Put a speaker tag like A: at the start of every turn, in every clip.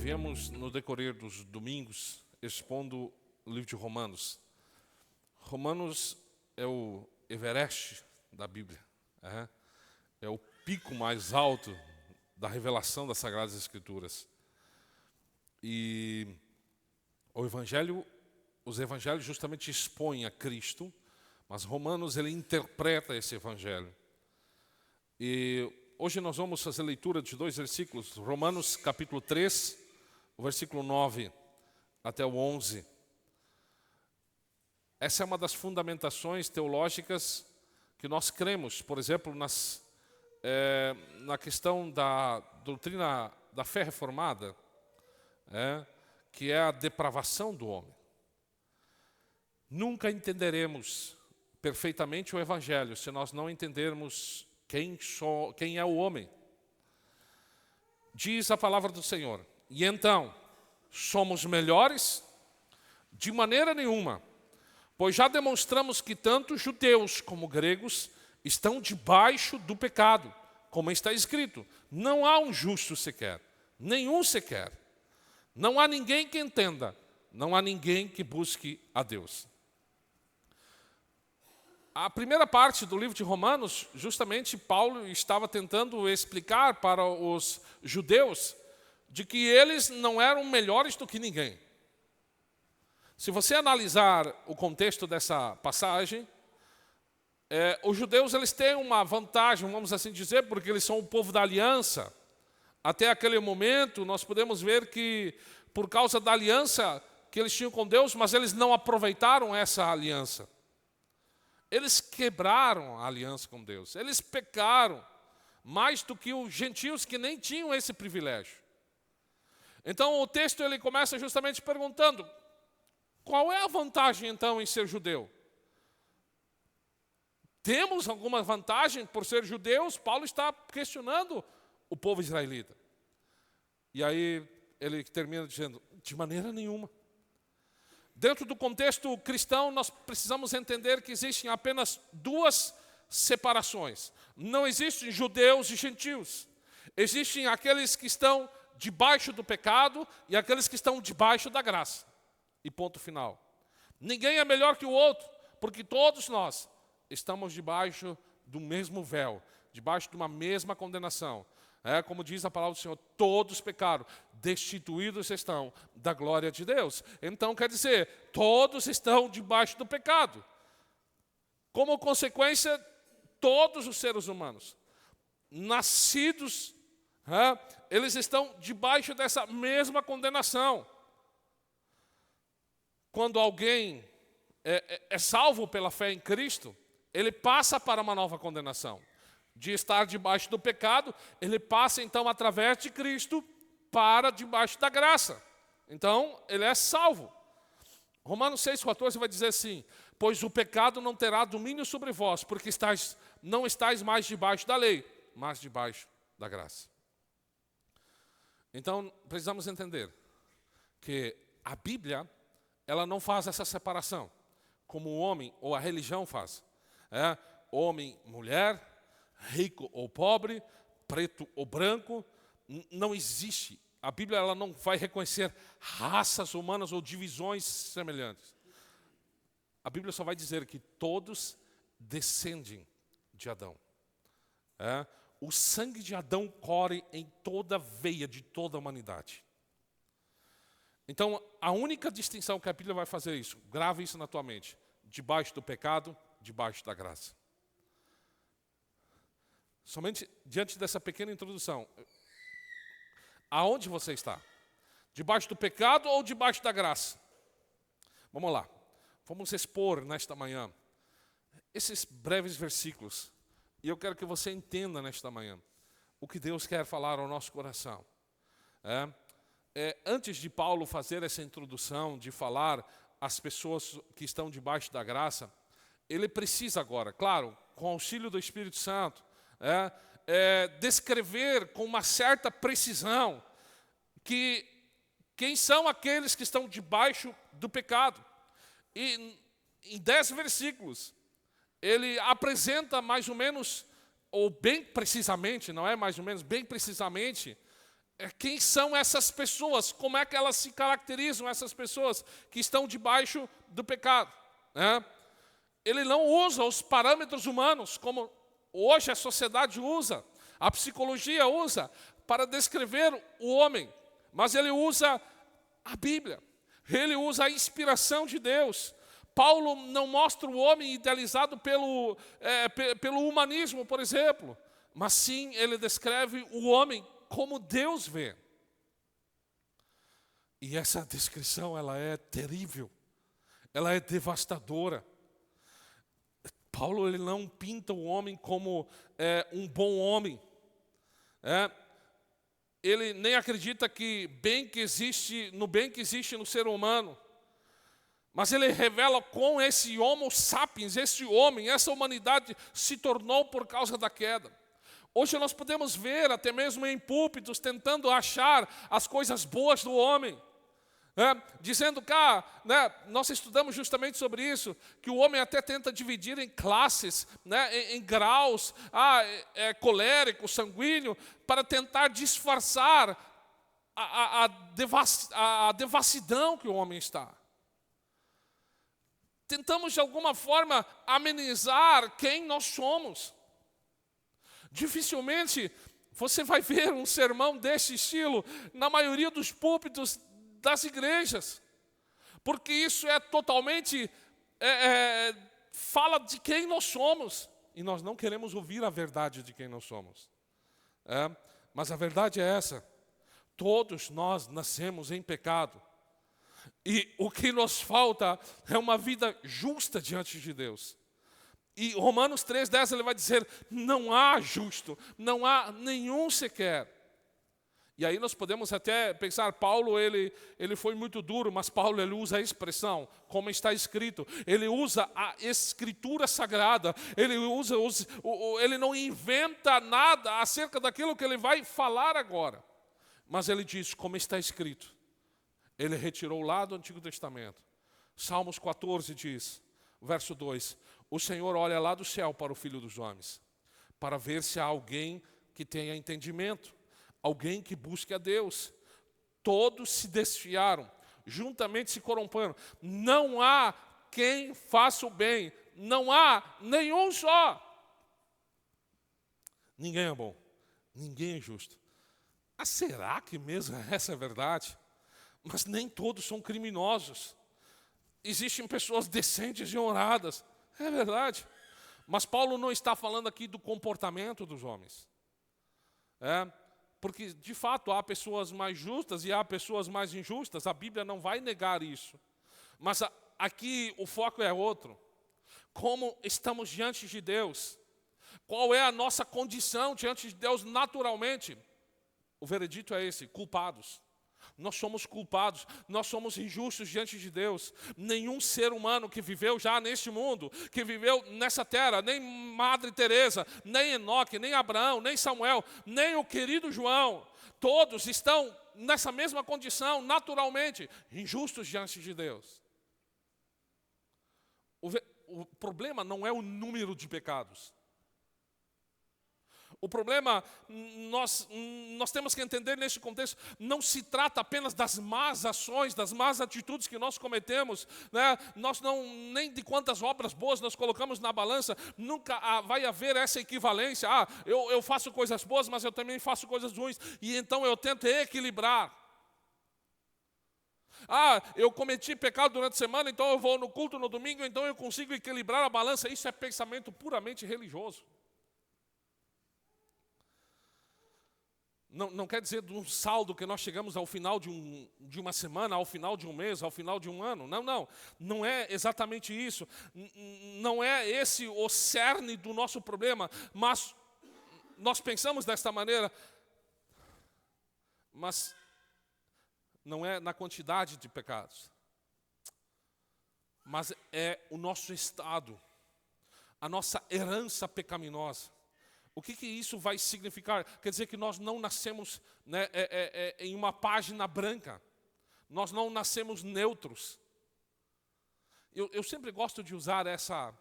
A: viemos no decorrer dos domingos expondo o livro de Romanos. Romanos é o Everest da Bíblia. É o pico mais alto da revelação das Sagradas Escrituras. E os evangelhos justamente expõem a Cristo, mas Romanos ele interpreta esse evangelho. E hoje nós vamos fazer leitura de 2 versículos, Romanos capítulo 3, o versículo 9 até o 11. Essa é uma das fundamentações teológicas que nós cremos, por exemplo, na questão da doutrina da fé reformada, que é a depravação do homem. Nunca entenderemos perfeitamente o Evangelho se nós não entendermos quem é o homem. Diz a palavra do Senhor: e então, somos melhores? De maneira nenhuma, pois já demonstramos que tanto judeus como gregos estão debaixo do pecado, como está escrito: não há um justo sequer, nenhum sequer. Não há ninguém que entenda, não há ninguém que busque a Deus. A primeira parte do livro de Romanos, justamente Paulo estava tentando explicar para os judeus de que eles não eram melhores do que ninguém. Se você analisar o contexto dessa passagem, os judeus eles têm uma vantagem, vamos assim dizer, porque eles são o povo da aliança. Até aquele momento, nós podemos ver que, por causa da aliança que eles tinham com Deus, mas eles não aproveitaram essa aliança. Eles quebraram a aliança com Deus. Eles pecaram mais do que os gentios que nem tinham esse privilégio. Então, o texto ele começa justamente perguntando: qual é a vantagem, então, em ser judeu? Temos alguma vantagem por ser judeus? Paulo está questionando o povo israelita. E aí ele termina dizendo: de maneira nenhuma. Dentro do contexto cristão, nós precisamos entender que existem apenas duas separações. Não existem judeus e gentios. Existem aqueles que estão debaixo do pecado e aqueles que estão debaixo da graça. E ponto final. Ninguém é melhor que o outro, porque todos nós estamos debaixo do mesmo véu, debaixo de uma mesma condenação. Como diz a palavra do Senhor: todos pecaram, destituídos estão da glória de Deus. Então quer dizer, todos estão debaixo do pecado. Como consequência, todos os seres humanos, nascidos, eles estão debaixo dessa mesma condenação. Quando alguém é salvo pela fé em Cristo, ele passa para uma nova condenação. De estar debaixo do pecado, ele passa então através de Cristo para debaixo da graça. Então, ele é salvo. Romanos 6,14 vai dizer assim: pois o pecado não terá domínio sobre vós, porque não estáis mais debaixo da lei, mas debaixo da graça. Então, precisamos entender que a Bíblia, ela não faz essa separação, como o homem ou a religião faz. Homem, mulher, rico ou pobre, preto ou branco, não existe. A Bíblia ela não vai reconhecer raças humanas ou divisões semelhantes. A Bíblia só vai dizer que todos descendem de Adão. O sangue de Adão corre em toda a veia de toda a humanidade. Então, a única distinção que a Bíblia vai fazer isso, grave isso na tua mente: debaixo do pecado, debaixo da graça. Somente diante dessa pequena introdução, aonde você está? Debaixo do pecado ou debaixo da graça? Vamos lá, vamos expor nesta manhã esses breves versículos. E eu quero que você entenda nesta manhã o que Deus quer falar ao nosso coração. Antes de Paulo fazer essa introdução, de falar às pessoas que estão debaixo da graça, ele precisa agora, claro, com o auxílio do Espírito Santo, descrever com uma certa precisão quem são aqueles que estão debaixo do pecado. E em 10 versículos, ele apresenta mais ou menos, ou bem precisamente, não é mais ou menos, bem precisamente, quem são essas pessoas, como é que elas se caracterizam, essas pessoas que estão debaixo do pecado, né? Ele não usa os parâmetros humanos, como hoje a sociedade usa, a psicologia usa, para descrever o homem, mas ele usa a Bíblia, ele usa a inspiração de Deus. Paulo não mostra o homem idealizado pelo humanismo, por exemplo, mas sim ele descreve o homem como Deus vê. E essa descrição, ela é terrível, ela é devastadora. Paulo, ele não pinta o homem como um bom homem. Ele nem acredita que bem que existe no ser humano. Mas ele revela com esse homo sapiens, esse homem, essa humanidade se tornou por causa da queda. Hoje nós podemos ver, até mesmo em púlpitos, tentando achar as coisas boas do homem. Dizendo que, nós estudamos justamente sobre isso, que o homem até tenta dividir em classes, em graus, colérico, sanguíneo, para tentar disfarçar a devassidão que o homem está. Tentamos de alguma forma amenizar quem nós somos. Dificilmente você vai ver um sermão desse estilo na maioria dos púlpitos das igrejas, porque isso é totalmente fala de quem nós somos, e nós não queremos ouvir a verdade de quem nós somos. Mas a verdade é essa: todos nós nascemos em pecado, e o que nos falta é uma vida justa diante de Deus. E Romanos 3,10 ele vai dizer: não há justo, não há nenhum sequer. E aí nós podemos até pensar, Paulo ele foi muito duro, mas Paulo ele usa a expressão, como está escrito. Ele usa a escritura sagrada, ele não inventa nada acerca daquilo que ele vai falar agora. Mas ele diz, como está escrito. Ele retirou lá do Antigo Testamento. Salmos 14 diz, verso 2, o Senhor olha lá do céu para o Filho dos Homens, para ver se há alguém que tenha entendimento, alguém que busque a Deus. Todos se desfiaram, juntamente se corromperam. Não há quem faça o bem, não há nenhum só. Ninguém é bom, ninguém é justo. Será que mesmo essa é a verdade? Mas nem todos são criminosos. Existem pessoas decentes e honradas, é verdade. Mas Paulo não está falando aqui do comportamento dos homens. Porque, de fato, há pessoas mais justas e há pessoas mais injustas. A Bíblia não vai negar isso. Mas aqui o foco é outro. Como estamos diante de Deus? Qual é a nossa condição diante de Deus naturalmente? O veredito é esse: culpados. Nós somos culpados, nós somos injustos diante de Deus. Nenhum ser humano que viveu já neste mundo, que viveu nessa terra, nem Madre Teresa, nem Enoque, nem Abraão, nem Samuel, nem o querido João, todos estão nessa mesma condição, naturalmente, injustos diante de Deus. O problema não é o número de pecados. O problema, nós temos que entender neste contexto, não se trata apenas das más ações, das más atitudes que nós cometemos, Nós nem de quantas obras boas nós colocamos na balança, nunca vai haver essa equivalência. Eu faço coisas boas, mas eu também faço coisas ruins, e então eu tento equilibrar. Eu cometi pecado durante a semana, então eu vou no culto no domingo, então eu consigo equilibrar a balança. Isso é pensamento puramente religioso. Não quer dizer de um saldo que nós chegamos ao final de uma semana, ao final de um mês, ao final de um ano. Não é exatamente isso. Não é esse o cerne do nosso problema, mas nós pensamos desta maneira. Mas não é na quantidade de pecados, mas é o nosso estado, a nossa herança pecaminosa. O que isso vai significar? Quer dizer que nós não nascemos em uma página branca. Nós não nascemos neutros. Eu sempre gosto de usar essa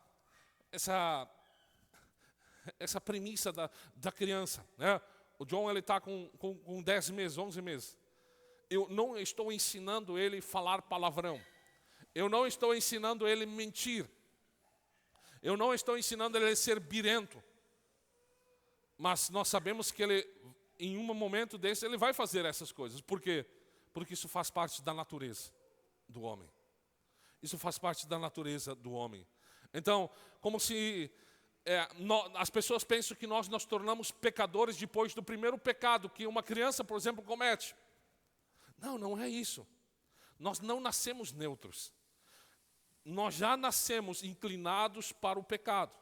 A: premissa da criança. o John ele está com 10 meses, 11 meses. Eu não estou ensinando ele a falar palavrão. Eu não estou ensinando ele a mentir. Eu não estou ensinando ele a ser birrento. Mas nós sabemos que ele, em um momento desse, ele vai fazer essas coisas. Por quê? Porque isso faz parte da natureza do homem. Isso faz parte da natureza do homem. Então, como se as pessoas pensam que nós nos tornamos pecadores depois do primeiro pecado que uma criança, por exemplo, comete. Não, não é isso. Nós não nascemos neutros. Nós já nascemos inclinados para o pecado.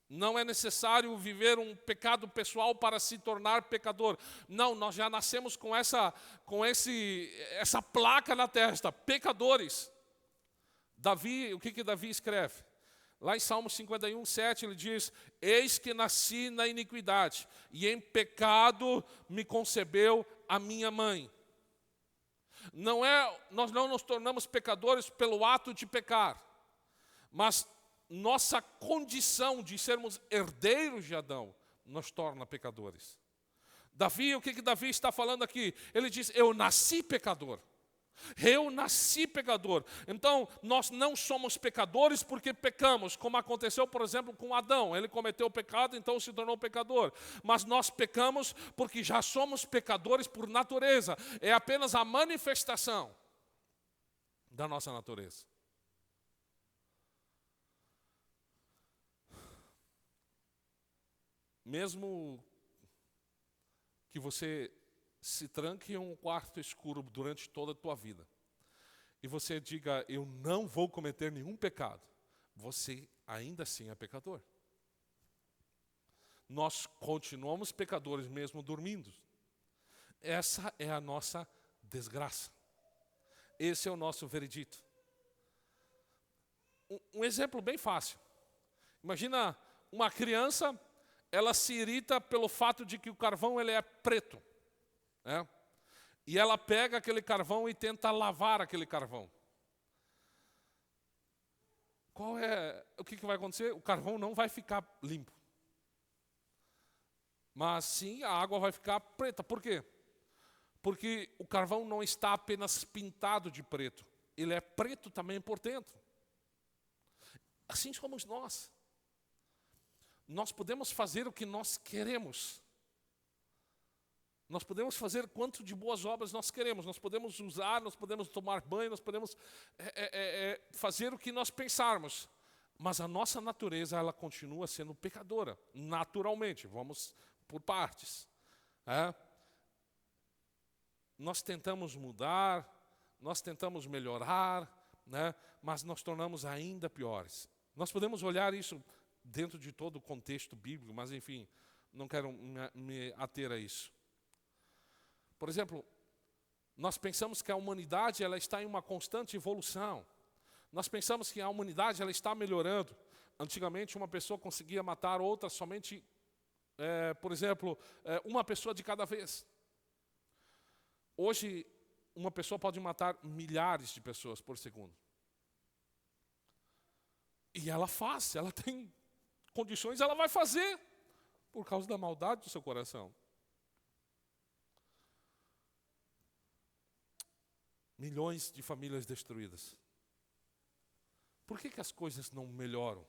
A: Não é necessário viver um pecado pessoal para se tornar pecador. Não, nós já nascemos com essa placa na testa, pecadores. Davi, o que Davi escreve? Lá em Salmo 51, 7, ele diz: eis que nasci na iniquidade, e em pecado me concebeu a minha mãe. Nós não nos tornamos pecadores pelo ato de pecar, mas nossa condição de sermos herdeiros de Adão nos torna pecadores. Davi, o que Davi está falando aqui? Ele diz: eu nasci pecador. Eu nasci pecador. Então, nós não somos pecadores porque pecamos, como aconteceu, por exemplo, com Adão. Ele cometeu o pecado, então se tornou pecador. Mas nós pecamos porque já somos pecadores por natureza. É apenas a manifestação da nossa natureza. Mesmo que você se tranque em um quarto escuro durante toda a tua vida, e você diga: eu não vou cometer nenhum pecado, você ainda assim é pecador. Nós continuamos pecadores mesmo dormindo. Essa é a nossa desgraça. Esse é o nosso veredito. Um exemplo bem fácil. Imagina uma criança, ela se irrita pelo fato de que o carvão ele é preto. E ela pega aquele carvão e tenta lavar aquele carvão. O que vai acontecer? O carvão não vai ficar limpo. Mas sim, a água vai ficar preta. Por quê? Porque o carvão não está apenas pintado de preto. Ele é preto também por dentro. Assim somos nós. Nós podemos fazer o que nós queremos. Nós podemos fazer quanto de boas obras nós queremos. Nós podemos usar, nós podemos tomar banho, nós podemos fazer o que nós pensarmos. Mas a nossa natureza, ela continua sendo pecadora, naturalmente. Vamos por partes. Nós tentamos mudar, nós tentamos melhorar, mas nós tornamos ainda piores. Nós podemos olhar isso dentro de todo o contexto bíblico, mas enfim, não quero me ater a isso. Por exemplo, nós pensamos que a humanidade ela está em uma constante evolução. Nós pensamos que a humanidade ela está melhorando. Antigamente, uma pessoa conseguia matar outra somente, por exemplo, uma pessoa de cada vez. Hoje, uma pessoa pode matar milhares de pessoas por segundo. E ela faz, ela tem condições, ela vai fazer, por causa da maldade do seu coração. Milhões de famílias destruídas. Por que as coisas não melhoram?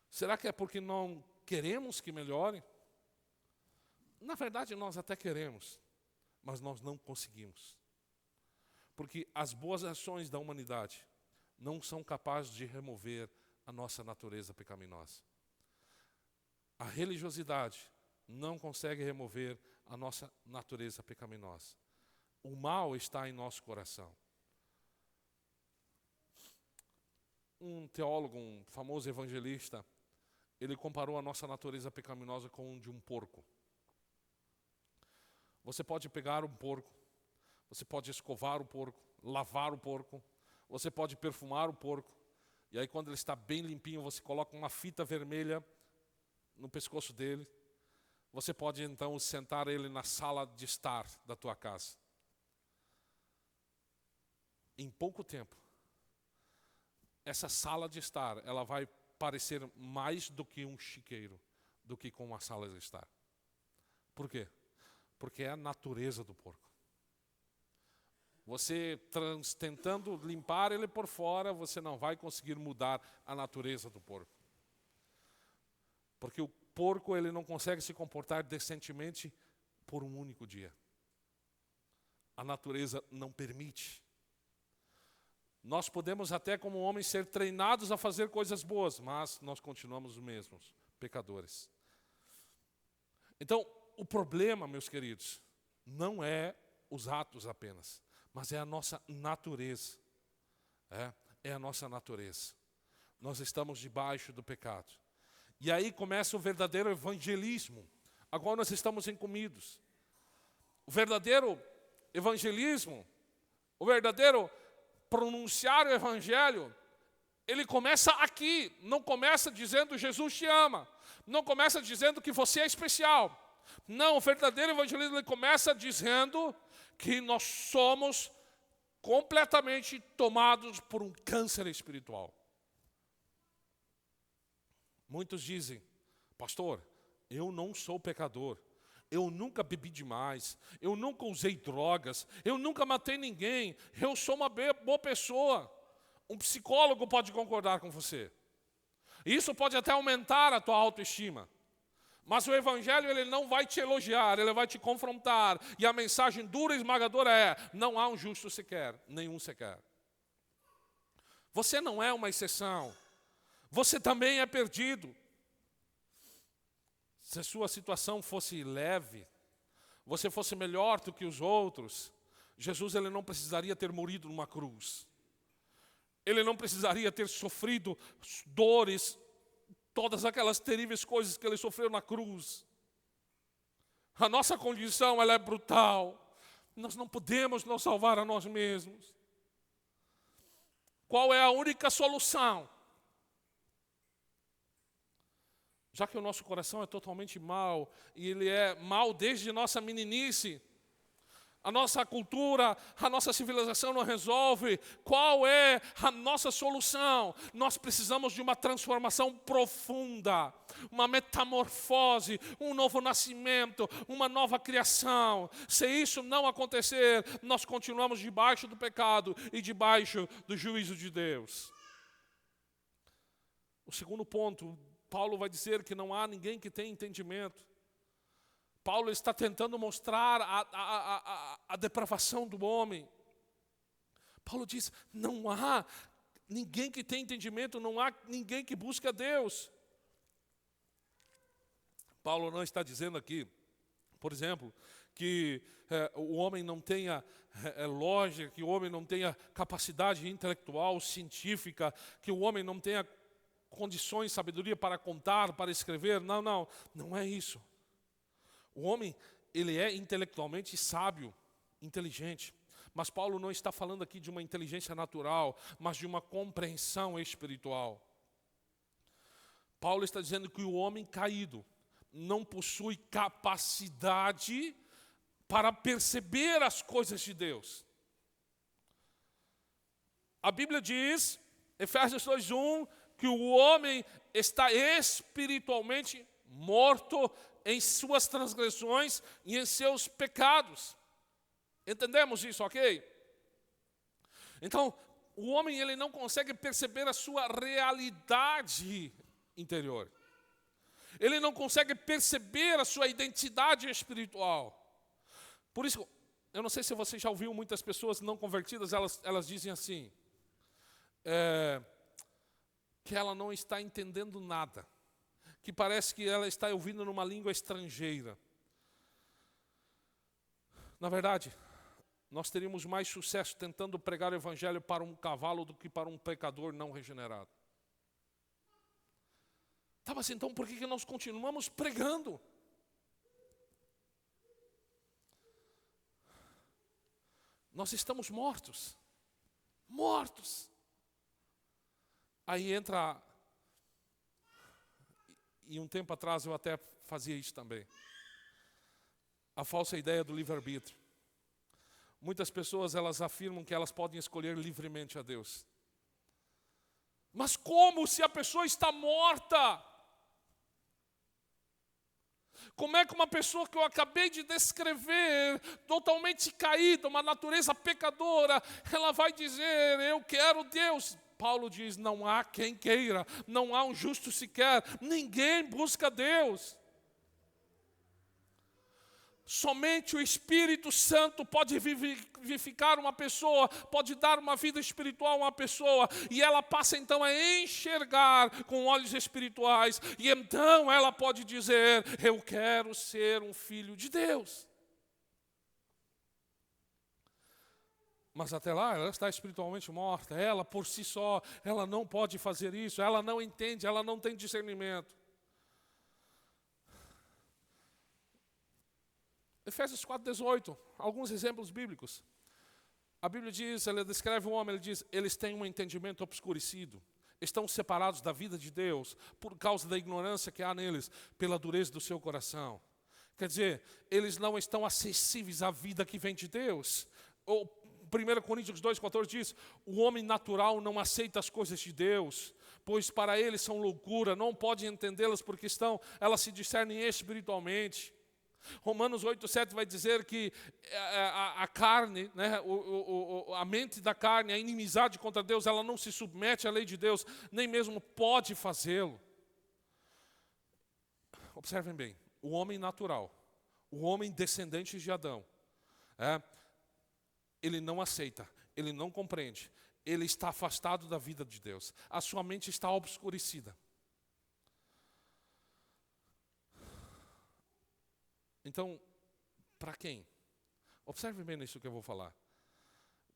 A: Será que é porque não queremos que melhore? Na verdade, nós até queremos, mas nós não conseguimos. Porque as boas ações da humanidade não são capazes de remover a nossa natureza pecaminosa. A religiosidade não consegue remover a nossa natureza pecaminosa. O mal está em nosso coração. Um teólogo, um famoso evangelista, ele comparou a nossa natureza pecaminosa com a de um porco. Você pode pegar um porco, você pode escovar o porco, lavar o porco, você pode perfumar o porco, e aí quando ele está bem limpinho, você coloca uma fita vermelha no pescoço dele. Você pode então sentar ele na sala de estar da tua casa. Em pouco tempo, essa sala de estar, ela vai parecer mais do que um chiqueiro, do que com uma sala de estar. Por quê? Porque é a natureza do porco. Você tentando limpar ele por fora, você não vai conseguir mudar a natureza do porco. Porque o porco ele não consegue se comportar decentemente por um único dia. A natureza não permite. Nós podemos até como homens ser treinados a fazer coisas boas, mas nós continuamos os mesmos, pecadores. Então, o problema, meus queridos, não é os atos apenas, mas é a nossa natureza. É a nossa natureza. Nós estamos debaixo do pecado. E aí começa o verdadeiro evangelismo. Agora nós estamos incumbidos. O verdadeiro evangelismo, o verdadeiro pronunciar o evangelho, ele começa aqui. Não começa dizendo Jesus te ama. Não começa dizendo que você é especial. Não, o verdadeiro evangelismo ele começa dizendo que nós somos completamente tomados por um câncer espiritual. Muitos dizem, pastor, eu não sou pecador. Eu nunca bebi demais, eu nunca usei drogas, eu nunca matei ninguém, eu sou uma boa pessoa. Um psicólogo pode concordar com você. Isso pode até aumentar a tua autoestima. Mas o evangelho ele não vai te elogiar, ele vai te confrontar. E a mensagem dura e esmagadora é, não há um justo sequer, nenhum sequer. Você não é uma exceção, você também é perdido. Se a sua situação fosse leve, você fosse melhor do que os outros, Jesus ele não precisaria ter morrido numa cruz. Ele não precisaria ter sofrido dores, todas aquelas terríveis coisas que ele sofreu na cruz. A nossa condição ela é brutal. Nós não podemos nos salvar a nós mesmos. Qual é a única solução? Já que o nosso coração é totalmente mau, e ele é mau desde nossa meninice, a nossa cultura, a nossa civilização não resolve, qual é a nossa solução? Nós precisamos de uma transformação profunda, uma metamorfose, um novo nascimento, uma nova criação. Se isso não acontecer, nós continuamos debaixo do pecado e debaixo do juízo de Deus. O segundo ponto, Paulo vai dizer que não há ninguém que tenha entendimento. Paulo está tentando mostrar a depravação do homem. Paulo diz, não há ninguém que tenha entendimento, não há ninguém que busque a Deus. Paulo não está dizendo aqui, por exemplo, que o homem não tenha lógica, que o homem não tenha capacidade intelectual, científica, que o homem não tenha condições, sabedoria para contar, para escrever. Não é isso. O homem, ele é intelectualmente sábio, inteligente. Mas Paulo não está falando aqui de uma inteligência natural, mas de uma compreensão espiritual. Paulo está dizendo que o homem caído não possui capacidade para perceber as coisas de Deus. A Bíblia diz, Efésios 2:1, que o homem está espiritualmente morto em suas transgressões e em seus pecados. Entendemos isso, ok? Então, o homem ele não consegue perceber a sua realidade interior. Ele não consegue perceber a sua identidade espiritual. Por isso, eu não sei se você já ouviu muitas pessoas não convertidas, elas dizem assim, que ela não está entendendo nada. Que parece que ela está ouvindo numa língua estrangeira. Na verdade, nós teríamos mais sucesso tentando pregar o evangelho para um cavalo do que para um pecador não regenerado. Tá, mas então por que nós continuamos pregando? Nós estamos mortos. Mortos. Aí entra... E um tempo atrás eu até fazia isso também. A falsa ideia do livre-arbítrio. Muitas pessoas elas afirmam que elas podem escolher livremente a Deus. Mas como se a pessoa está morta? Como é que uma pessoa que eu acabei de descrever, totalmente caída, uma natureza pecadora, ela vai dizer, eu quero Deus? Paulo diz, não há quem queira, não há um justo sequer, ninguém busca Deus. Somente o Espírito Santo pode vivificar uma pessoa, pode dar uma vida espiritual a uma pessoa, e ela passa então a enxergar com olhos espirituais, e então ela pode dizer, eu quero ser um filho de Deus. Mas até lá, ela está espiritualmente morta, ela por si só, ela não pode fazer isso, ela não entende, ela não tem discernimento. Efésios 4:18, alguns exemplos bíblicos. A Bíblia diz, ela descreve o homem, ele diz, eles têm um entendimento obscurecido, estão separados da vida de Deus, por causa da ignorância que há neles, pela dureza do seu coração. Quer dizer, eles não estão acessíveis à vida que vem de Deus. 1 Coríntios 2:14 diz, o homem natural não aceita as coisas de Deus, pois para eles são loucura, não pode entendê-las porque elas se discernem espiritualmente. Romanos 8:7 vai dizer que a carne, né, a mente da carne, a inimizade contra Deus, ela não se submete à lei de Deus, nem mesmo pode fazê-lo. Observem bem, o homem natural, o homem descendente de Adão, ele não aceita, ele não compreende, ele está afastado da vida de Deus, a sua mente está obscurecida. Então, para quem? Observe bem nisso que eu vou falar.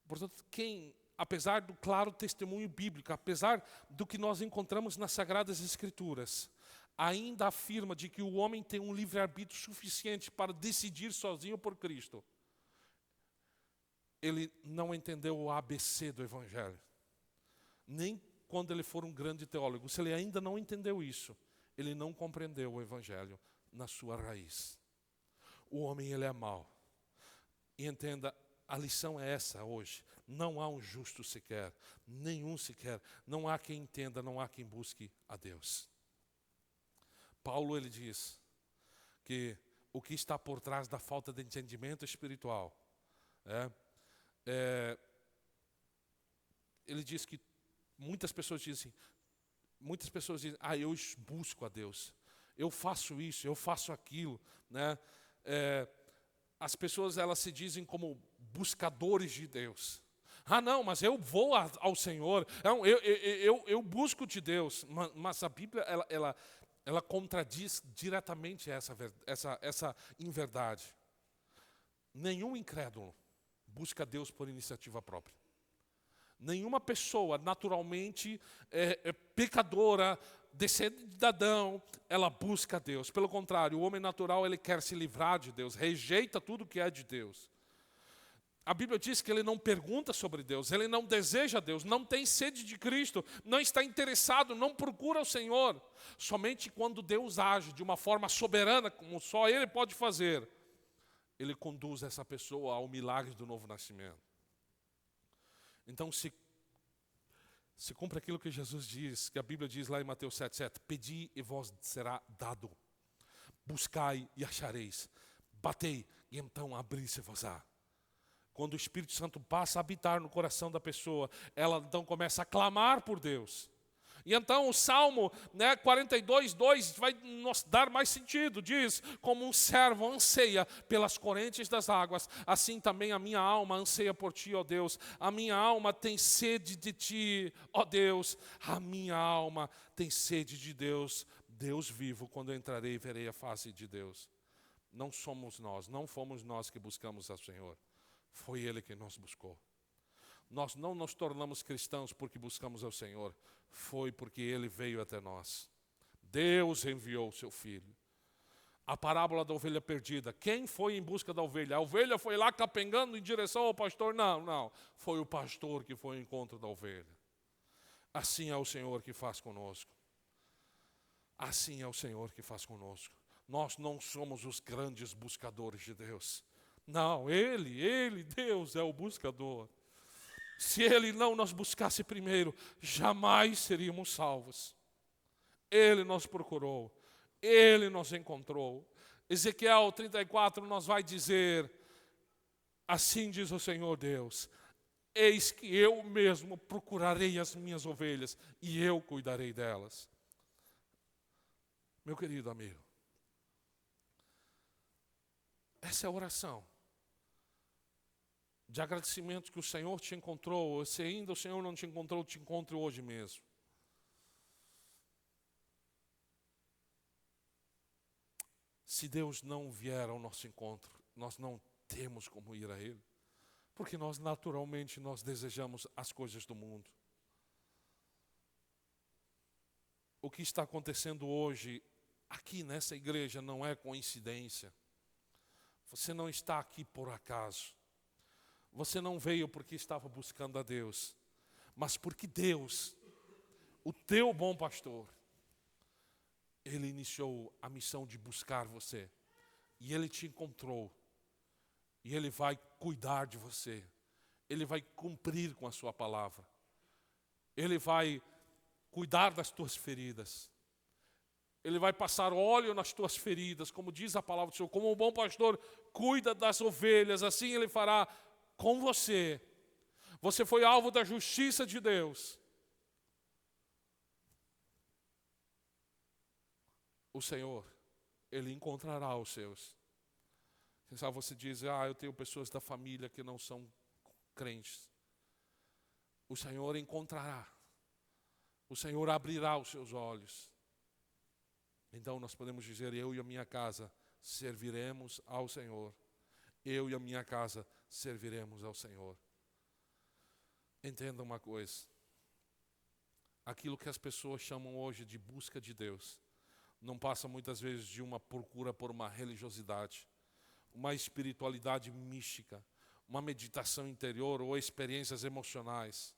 A: Portanto, quem, apesar do claro testemunho bíblico, apesar do que nós encontramos nas Sagradas Escrituras, ainda afirma de que o homem tem um livre-arbítrio suficiente para decidir sozinho por Cristo, ele não entendeu o ABC do Evangelho. Nem quando ele for um grande teólogo. Se ele ainda não entendeu isso, ele não compreendeu o Evangelho na sua raiz. O homem, ele é mau. E entenda, a lição é essa hoje. Não há um justo sequer, nenhum sequer. Não há quem entenda, não há quem busque a Deus. Paulo, ele diz que o que está por trás da falta de entendimento espiritual, ele diz que muitas pessoas dizem, eu busco a Deus, eu faço isso, eu faço aquilo, né? As pessoas, elas se dizem como buscadores de Deus. Não, mas eu vou ao Senhor, eu busco de Deus. Mas a Bíblia, ela contradiz diretamente essa inverdade. Nenhum incrédulo busca Deus por iniciativa própria. Nenhuma pessoa naturalmente pecadora, descendente de Adão, ela busca Deus. Pelo contrário, o homem natural, ele quer se livrar de Deus, rejeita tudo que é de Deus. A Bíblia diz que ele não pergunta sobre Deus, ele não deseja Deus, não tem sede de Cristo, não está interessado, não procura o Senhor. Somente quando Deus age de uma forma soberana, como só Ele pode fazer, Ele conduz essa pessoa ao milagre do novo nascimento. Então, se cumpre aquilo que Jesus diz, que a Bíblia diz lá em Mateus 7:7, pedi e vos será dado, buscai e achareis, batei e então abrir-se-vos-á. Quando o Espírito Santo passa a habitar no coração da pessoa, ela então começa a clamar por Deus. E então o Salmo 42:2 vai nos dar mais sentido. Diz, como um servo anseia pelas correntes das águas, assim também a minha alma anseia por ti, ó Deus. A minha alma tem sede de ti, ó Deus. A minha alma tem sede de Deus, Deus vivo. Quando eu entrarei, verei a face de Deus. Não fomos nós que buscamos ao Senhor. Foi Ele que nos buscou. Nós não nos tornamos cristãos porque buscamos ao Senhor. Foi porque Ele veio até nós. Deus enviou o seu Filho. A parábola da ovelha perdida. Quem foi em busca da ovelha? A ovelha foi lá capengando em direção ao pastor? Não. Foi o pastor que foi ao encontro da ovelha. Assim é o Senhor que faz conosco. Assim é o Senhor que faz conosco. Nós não somos os grandes buscadores de Deus. Não, Ele, Deus, é o buscador. Se Ele não nos buscasse primeiro, jamais seríamos salvos. Ele nos procurou, Ele nos encontrou. Ezequiel 34 nos vai dizer, assim diz o Senhor Deus, eis que eu mesmo procurarei as minhas ovelhas e eu cuidarei delas. Meu querido amigo, essa é a oração de agradecimento que o Senhor te encontrou. Se ainda o Senhor não te encontrou, te encontre hoje mesmo. Se Deus não vier ao nosso encontro, nós não temos como ir a Ele. Porque nós naturalmente desejamos as coisas do mundo. O que está acontecendo hoje, aqui nessa igreja, não é coincidência. Você não está aqui por acaso. Você não veio porque estava buscando a Deus. Mas porque Deus, o teu bom pastor, Ele iniciou a missão de buscar você. E Ele te encontrou. E Ele vai cuidar de você. Ele vai cumprir com a sua palavra. Ele vai cuidar das tuas feridas. Ele vai passar óleo nas tuas feridas, como diz a palavra do Senhor. Como um bom pastor cuida das ovelhas, assim Ele fará com você. Você foi alvo da justiça de Deus. O Senhor, Ele encontrará os seus. Quem sabe você diz, eu tenho pessoas da família que não são crentes. O Senhor encontrará. O Senhor abrirá os seus olhos. Então nós podemos dizer, eu e a minha casa serviremos ao Senhor. Eu e a minha casa serviremos ao Senhor. Entenda uma coisa. Aquilo que as pessoas chamam hoje de busca de Deus, não passa muitas vezes de uma procura por uma religiosidade, uma espiritualidade mística, uma meditação interior ou experiências emocionais.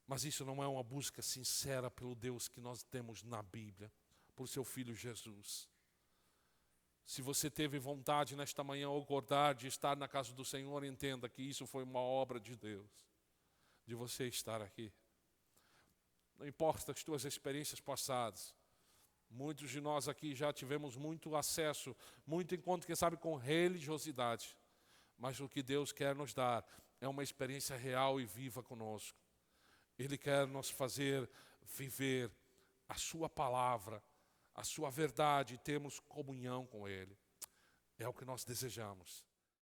A: Mas isso não é uma busca sincera pelo Deus que nós temos na Bíblia, por seu Filho Jesus. Se você teve vontade nesta manhã ao acordar de estar na casa do Senhor, entenda que isso foi uma obra de Deus, de você estar aqui. Não importa as tuas experiências passadas. Muitos de nós aqui já tivemos muito acesso, muito encontro, quem sabe, com religiosidade. Mas o que Deus quer nos dar é uma experiência real e viva conosco. Ele quer nos fazer viver a sua palavra, a sua verdade, e termos comunhão com Ele. É o que nós desejamos.